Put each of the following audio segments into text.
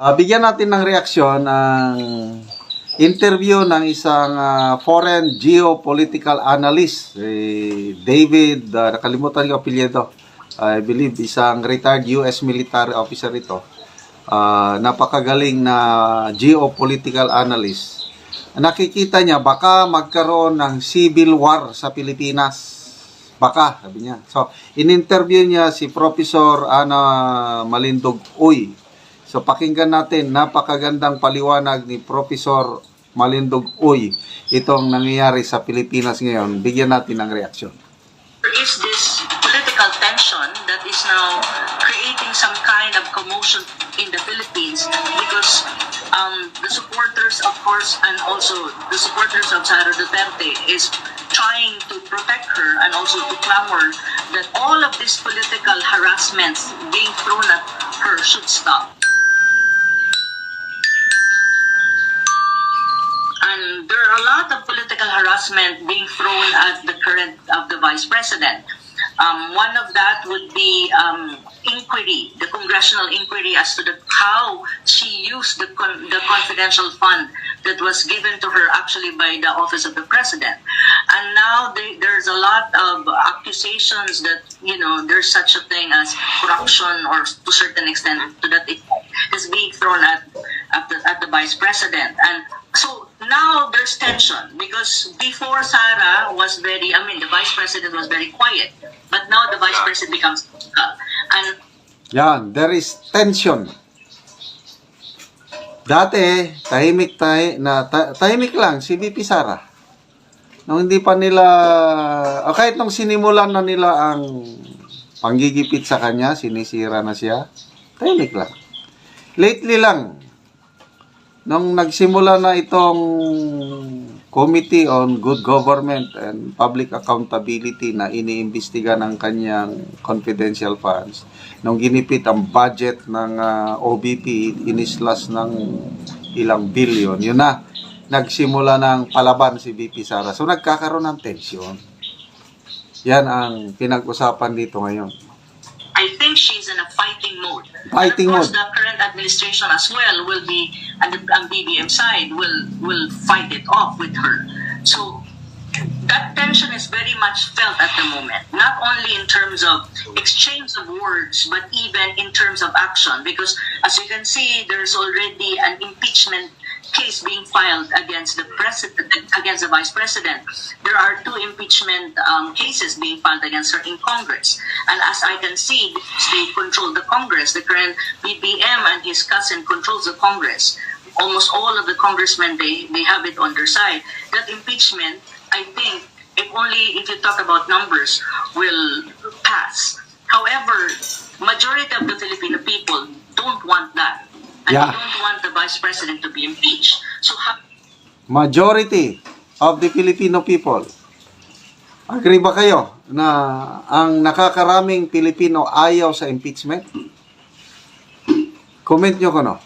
Bigyan natin ng reaksyon ang interview ng isang foreign geopolitical analyst, David, nakalimutan ko apelyido. I believe isang retired US military officer ito. Napakagaling na geopolitical analyst. Nakikita niya baka magkaroon ng civil war sa Pilipinas. Baka, sabi niya. So, in-interview niya si Professor Ana Malindog Uy. So, pakinggan natin, napakagandang paliwanag ni Professor Malindog Uy itong nangyayari sa Pilipinas ngayon. Bigyan natin ng reaksyon. There is this political tension that is now creating some kind of commotion in the Philippines because the supporters, of course, and also the supporters of Sara Duterte is trying to protect her and also to clamor that all of these political harassments being thrown at her should stop. And there are a lot of political harassment being thrown at the current of the Vice President. One of that would be inquiry, the congressional inquiry as to how she used the confidential fund that was given to her actually by the Office of the President. And now there's a lot of accusations that, there's such a thing as corruption or to a certain extent to that effect is being thrown at the Vice President. And so now there's tension because before Sara was the Vice President was very quiet. But now the Vice President becomes and Yan, there is tension. Dati, tahimik lang si VP Sara. Nung hindi pa nila, kahit nung sinimulan na nila ang panggigipit sa kanya, sinisira na siya, tahimik lang. Lately lang, nung nagsimula na itong Committee on Good Government and Public Accountability na iniimbestiga ng kanyang confidential funds, nung ginipit ang budget ng OBP, inislas ng ilang billion, yun na, nagsimula ng palaban si VP Sara. So nagkakaroon ng tension. Yan ang pinag-usapan dito ngayon. I think she's in a fighting mode. Fighting and of course, mode. the current administration as well will be, and the BBM side will fight it off with her. So that tension is very much felt at the moment, not only in terms of exchange of words, but even in terms of action. Because as you can see, there's already an impeachment case being filed against the president, against the vice president. There are 2 impeachment cases being filed against her in Congress. And as I can see, they control the Congress. The current BBM and his cousin controls the Congress. Almost all of the congressmen, they have it on their side. That impeachment, I think, if you talk about numbers, will pass. However, majority of the Filipino people don't want that. And Yeah. they don't want the Vice President to be impeached. So, Majority of the Filipino people. Agree ba kayo na ang nakakaraming Pilipino ayaw sa impeachment? Comment nyo ko, no?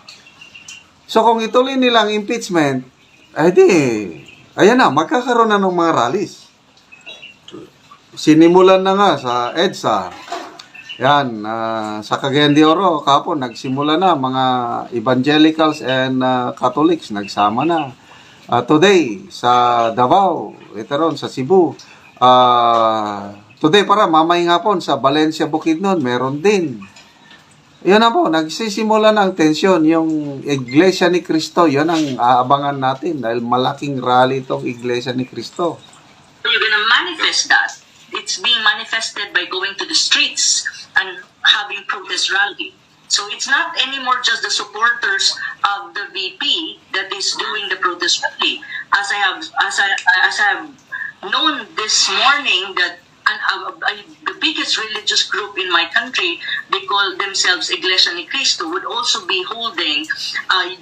So kung ituloy nilang impeachment, ayan na, magkakaroon na ng mga rallies. Sinimulan na nga sa EDSA. Yan, sa Cagayan de Oro, kapon, nagsimula na mga evangelicals and Catholics, nagsama na. Today, sa Davao, ron, sa Cebu. Today, mamayang hapon, sa Valencia, Bukidnon, meron din. Yan na po, nagsisimula na ang tensyon. Yung Iglesia ni Cristo, yan ang aabangan natin dahil malaking rally itong Iglesia ni Cristo. you're gonna manifest that. It's being manifested by going to the streets and having protest rally. So it's not anymore just the supporters of the VP that is doing the protest rally. As I have known this morning that the biggest religious group in my country, they call themselves Iglesia ni Cristo, would also be holding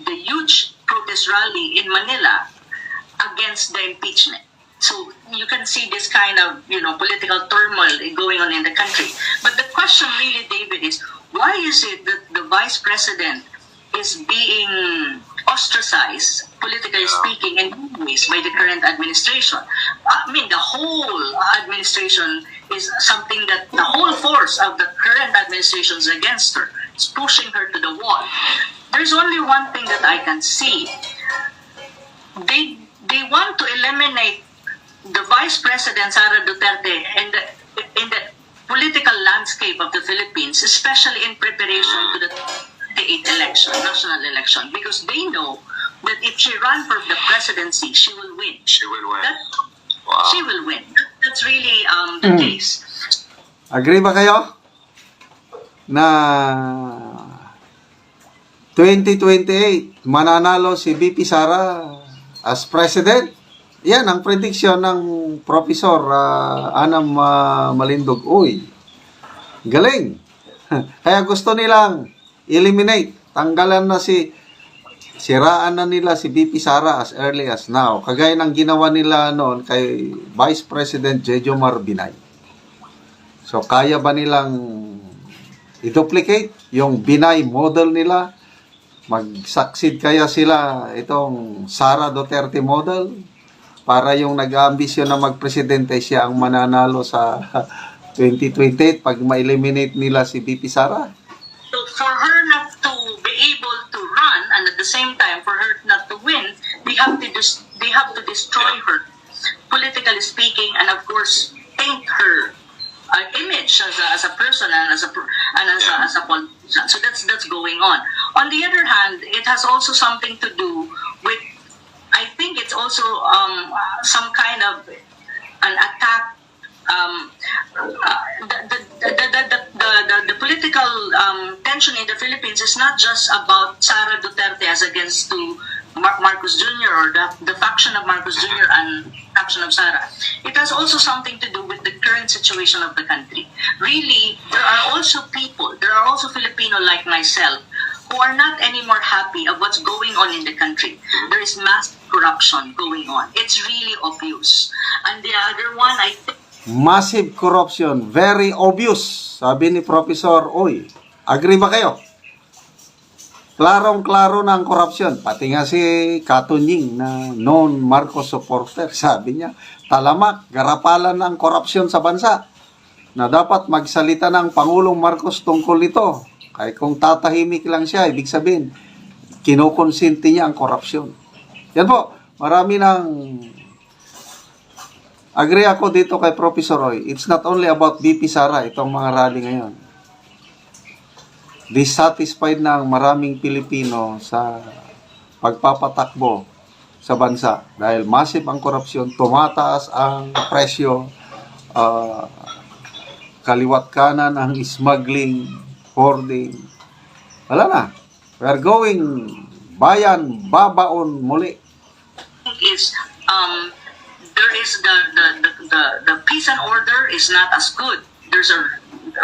the huge protest rally in Manila against the impeachment. So you can see this kind of, political turmoil going on in the country. But the question really, David, is why is it that the Vice President is being ostracized, politically speaking, in many ways by the current administration? I mean, the whole administration is something that the whole force of the current administration is against her. It's pushing her to the wall. there's only one thing that I can see. They want to eliminate the Vice President Sara Duterte in the political landscape of the Philippines, especially in preparation to the 28th election, national election, because they know that if she runs for the presidency, she will win. She will win. Wow. She will win. That's really the case. Agree ba kayo na 2028 mananalo si VP Sara as president? Yan ang prediction ng Professor Anam Malindog. Uy, galing. Kaya gusto nilang eliminate, tanggalan na siraan na nila si VP Sara as early as now. Kagaya ng ginawa nila noon kay Vice President Jejomar Binay. So, kaya ba nilang i-duplicate yung Binay model nila? Mag-succeed kaya sila itong Sara Duterte model? Para yung nag-aambisyon na magpresidente siya ang mananalo sa 2028 pag ma-eliminate nila si VP Sara? So for her not to be able to run and at the same time for her not to win, they have to destroy her, politically speaking, and of course taint her image as a person and as a politician. So that's going on. On the other hand, it has also something to do with, I think it's also some kind of an attack. The political tension in the Philippines is not just about Sara Duterte as against to Marcos Jr. or the faction of Marcos Jr. and faction of Sara. It has also something to do with the current situation of the country. Really, there are also Filipino like myself who are not anymore happy of what's going on in the country. There is massive corruption going on. It's really obvious. And the other one, I think, massive corruption, very obvious, sabi ni Professor. Oy, agree ba kayo? Klarong-klaro na ang corruption. Pati nga si Katunying na non-Marcos supporter, sabi niya, talamak, garapalan ang corruption sa bansa. Na dapat magsalita ng Pangulong Marcos tungkol ito. Kaya kung tatahimik lang siya, ibig sabihin, kinukonsinti niya ang korupsyon. Yan po, marami ng agree ako dito kay Professor Roy. It's not only about VP Sara, itong mga rally ngayon. Dissatisfied na ang maraming Pilipino sa pagpapatakbo sa bansa. Dahil massive ang korupsyon, tumataas ang presyo, kaliwat kanan ang smuggling, hoarding. Wala na. We are going bayan, babaon muli. is there is the peace and order is not as good. There's a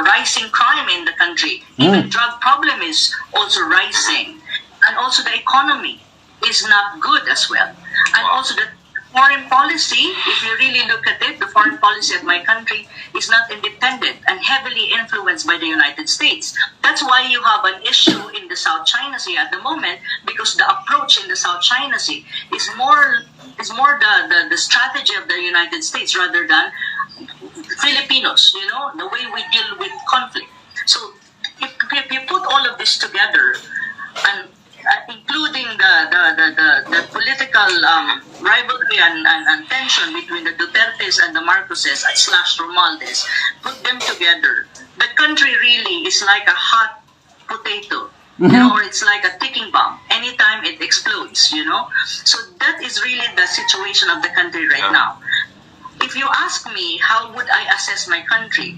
rising crime in the country. Even drug problem is also rising, and also the economy is not good as well. And also the foreign policy, if you really look at it, the foreign policy of my country is not independent and heavily influenced by the United States. That's why you have an issue in the South China Sea at the moment, because the approach in the South China Sea is more the strategy of the United States rather than Filipinos, you know, the way we deal with conflict. So if you put all of this together, and including the political rivalry and tension between the Dutertes and the Marcoses / Romualdez, put them together, the country really is like a hot potato, you know, or it's like a ticking bomb. Anytime it explodes, you know. So that is really the situation of the country right now. If you ask me, how would I assess my country?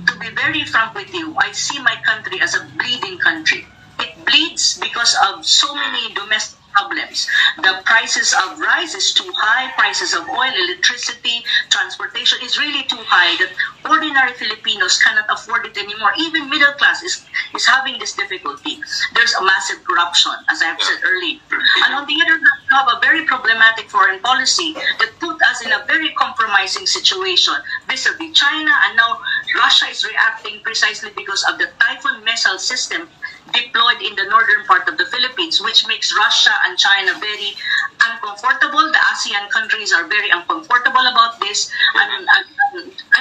To be very frank with you, I see my country as a bleeding country. It bleeds because of so many domestic problems. The prices of rice is too high, prices of oil, electricity, transportation is really too high that ordinary Filipinos cannot afford it anymore. Even middle class is having this difficulty. There's a massive corruption, as I have said earlier. And on the other hand, we have a very problematic foreign policy that put us in a very compromising situation vis-a-vis China, and now Russia is reacting precisely because of the Typhoon missile system deployed in the northern part of the Philippines, which makes Russia and China very uncomfortable. The ASEAN countries are very uncomfortable about this, and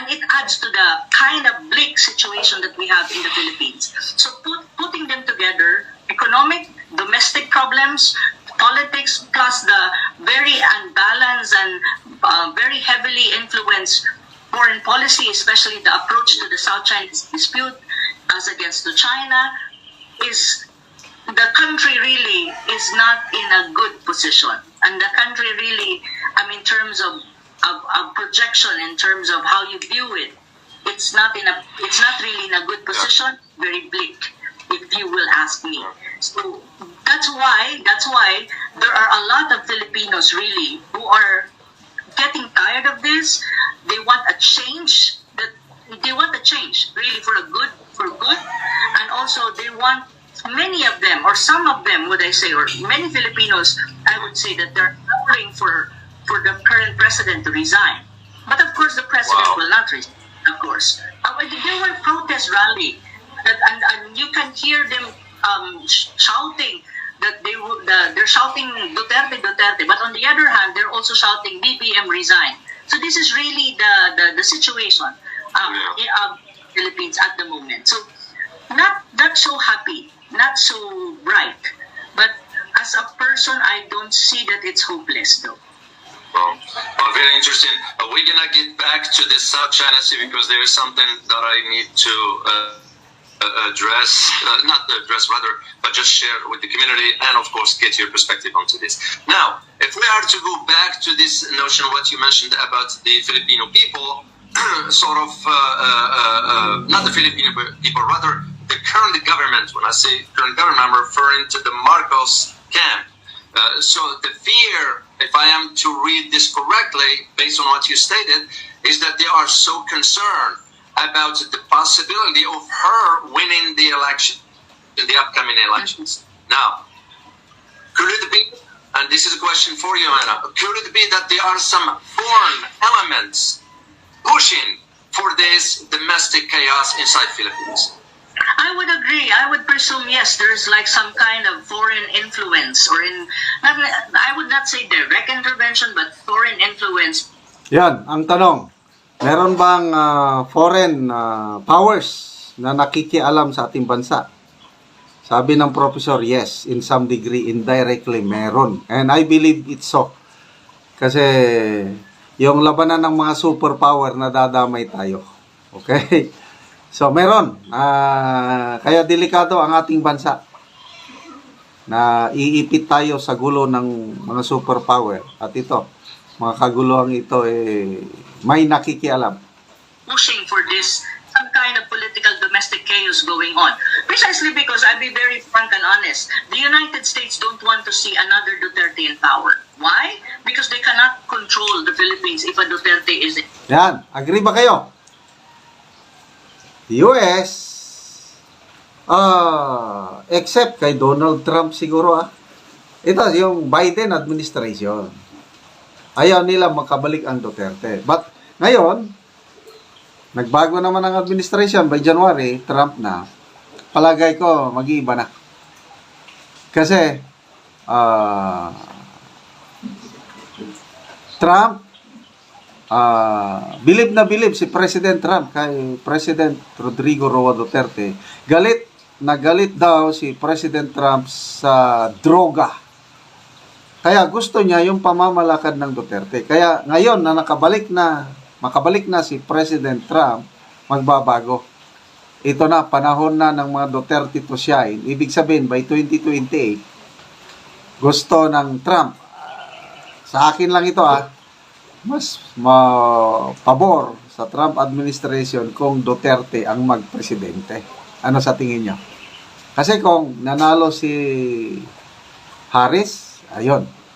it adds to the kind of bleak situation that we have in the Philippines. So putting them together, economic, domestic, domestic problems, politics, plus the very unbalanced and very heavily influenced foreign policy, especially the approach to the South Chinese dispute as against to China, is the country really is not in a good position. And the country really, in terms of projection, in terms of how you view it, it's not really in a good position, very bleak, if you will ask me. So that's why there are a lot of Filipinos really who are getting tired of this. They want a change. They want a change really for good, and also they want, many of them, or some of them, would I say, or many Filipinos, I would say that they're calling for the current president to resign. But of course, the president will not resign. Of course, there were protest rally, and you can hear them shouting that they're shouting Duterte, Duterte. But on the other hand, they're also shouting BBM resign. So this is really the situation in Philippines at the moment. So not so happy, not so bright. But as a person, I don't see that it's hopeless though. Well, very interesting. We're gonna get back to the South China Sea because there is something that I need to address, not address rather, but just share with the community and of course get your perspective onto this. Now, if we are to go back to this notion, what you mentioned about the Filipino people, sort of, not the Filipino people, rather the current government. When I say current government, I'm referring to the Marcos camp. So the fear, if I am to read this correctly, based on what you stated, is that they are so concerned about the possibility of her winning the election, the upcoming elections. Now, could it be, and this is a question for you, Anna, could it be that there are some foreign elements pushing for this domestic chaos inside Philippines? I would agree. I would presume, yes, there's like some kind of foreign influence, or I would not say direct intervention, but foreign influence. Yan, ang tanong. Meron bang foreign powers na nakikialam sa ating bansa? Sabi ng professor, yes, in some degree, indirectly, meron. And I believe it's so. Kasi yung labanan ng mga superpower na dadamay tayo. Okay? So, meron. Kaya delikado ang ating bansa na iipit tayo sa gulo ng mga superpower. At ito, mga kaguluhan ito, may nakikialam. Pushing for this, some kind of political domestic chaos going on. Precisely because, I'll be very frank and honest, the United States don't want to see another Duterte in power. Why? Because they cannot control the Philippines if a Duterte is in. Yan, agree ba kayo? US, except kay Donald Trump siguro ito yung Biden administration. Ayaw nila makabalik ang Duterte. But ngayon, nagbago naman ang administration by January, Trump na. Palagay ko, mag-iiba na. Kasi, Trump, bilib na bilib si President Trump kay President Rodrigo Roa Duterte. Galit na galit daw si President Trump sa droga. Kaya gusto niya yung pamamalakad ng Duterte. Kaya ngayon na makabalik na si President Trump, magbabago. Ito na, panahon na ng mga Duterte to shine. Ibig sabihin, by 2028, gusto ng Trump. Sa akin lang ito mas pabor sa Trump administration kung Duterte ang magpresidente. Ano sa tingin nyo? Kasi kung nanalo si Harris,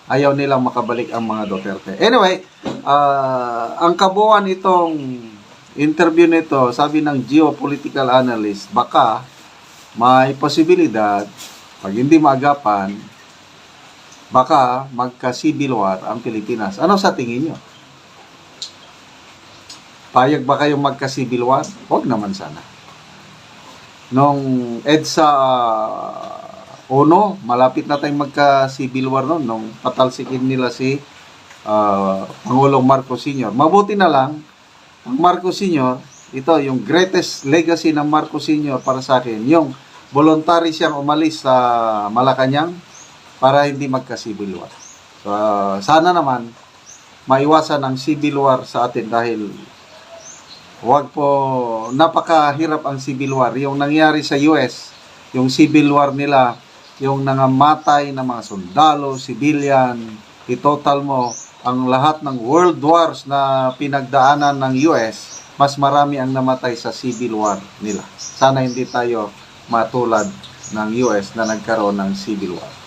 ayaw nilang makabalik ang mga Duterte. Anyway, ang kabuuan itong interview nito, sabi ng geopolitical analyst, baka may posibilidad, pag hindi maagapan, baka magka-civil war ang Pilipinas. Ano sa tingin nyo? Payag ba kayong magka-civil war? Huwag naman sana. Nung EDSA malapit na tayong magka-civil war noon, nung patalsikin nila si Pangulong Marcos Sr. Mabuti na lang, ang Marcos Sr., ito yung greatest legacy ng Marcos Sr. para sa akin, yung voluntary siyang umalis sa Malacanang para hindi magka-civil war. So, sana naman maiwasan ang civil war sa atin dahil wag po, napakahirap ang civil war. Yung nangyari sa US, yung civil war nila, yung nangamatay na mga sundalo, civilian, itotal mo, ang lahat ng world wars na pinagdaanan ng US, mas marami ang namatay sa civil war nila. Sana hindi tayo matulad ng US na nagkaroon ng civil war.